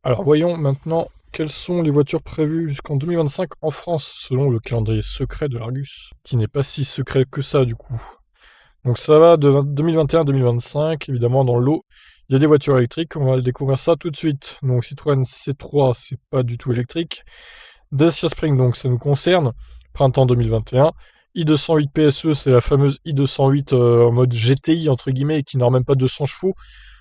Alors voyons maintenant quelles sont les voitures prévues jusqu'en 2025 en France, selon le calendrier secret de l'Argus, qui n'est pas si secret que ça du coup. Donc ça va de 2021 à 2025, évidemment dans le lot, il y a des voitures électriques, on va le découvrir ça tout de suite. Donc Citroën C3, c'est pas du tout électrique. Dacia Spring, donc ça nous concerne, printemps 2021. i208 PSE, c'est la fameuse i208 en mode GTI entre guillemets, qui n'a même pas 200 chevaux.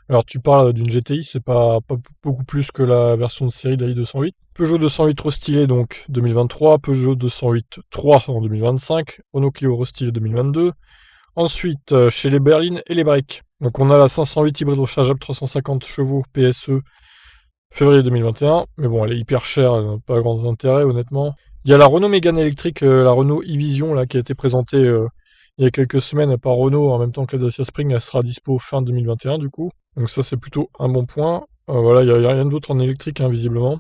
Alors tu parles d'une GTI, c'est pas beaucoup plus que la version de série de la i208. Peugeot 208 restylé donc 2023, Peugeot 208 3 en 2025, Renault Clio restylé 2022. Ensuite, chez les berlines et les breaks. Donc on a la 508 hybride rechargeable 350 chevaux PSE février 2021. Mais bon, elle est hyper chère, elle n'a pas grand intérêt honnêtement. Il y a la Renault Mégane électrique, la Renault e-Vision là, qui a été présentée il y a quelques semaines par Renault en même temps que la Dacia Spring. Elle sera dispo fin 2021 du coup. Donc ça c'est plutôt un bon point. Voilà, il n'y a rien d'autre en électrique hein, visiblement.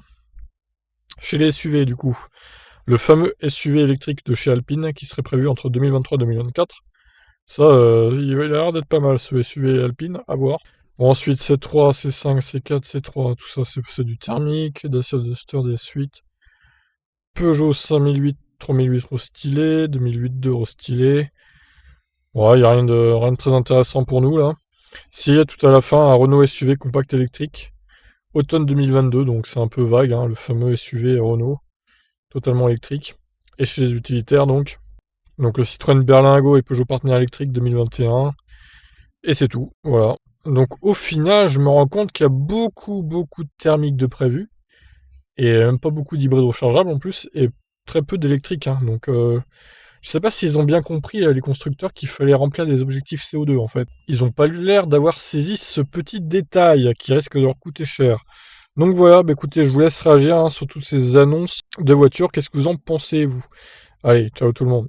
Chez les SUV du coup, le fameux SUV électrique de chez Alpine qui serait prévu entre 2023 et 2024. Ça, il a l'air d'être pas mal ce SUV Alpine, à voir. Bon, ensuite C3, C5, C4, C3, tout ça c'est du thermique, Dacia Duster, DS8, Peugeot 5008, 3008 restylé, 2008 2 restylé. Ouais, il n'y a rien de très intéressant pour nous là. S'il y a tout à la fin un Renault SUV compact électrique, automne 2022, donc c'est un peu vague, hein, le fameux SUV Renault, totalement électrique. Et chez les utilitaires donc. Donc le Citroën Berlingo et Peugeot Partenaire électrique 2021. Et c'est tout, voilà. Donc au final, je me rends compte qu'il y a beaucoup de thermiques de prévu. Et même pas beaucoup d'hybrides rechargeables en plus. Et très peu d'électriques. Hein. Donc je sais pas s'ils ont bien compris, les constructeurs, qu'il fallait remplir des objectifs CO2 en fait. Ils ont pas eu l'air d'avoir saisi ce petit détail qui risque de leur coûter cher. Donc voilà, bah écoutez, je vous laisse réagir hein, sur toutes ces annonces de voitures. Qu'est-ce que vous en pensez, vous? Allez, ciao tout le monde.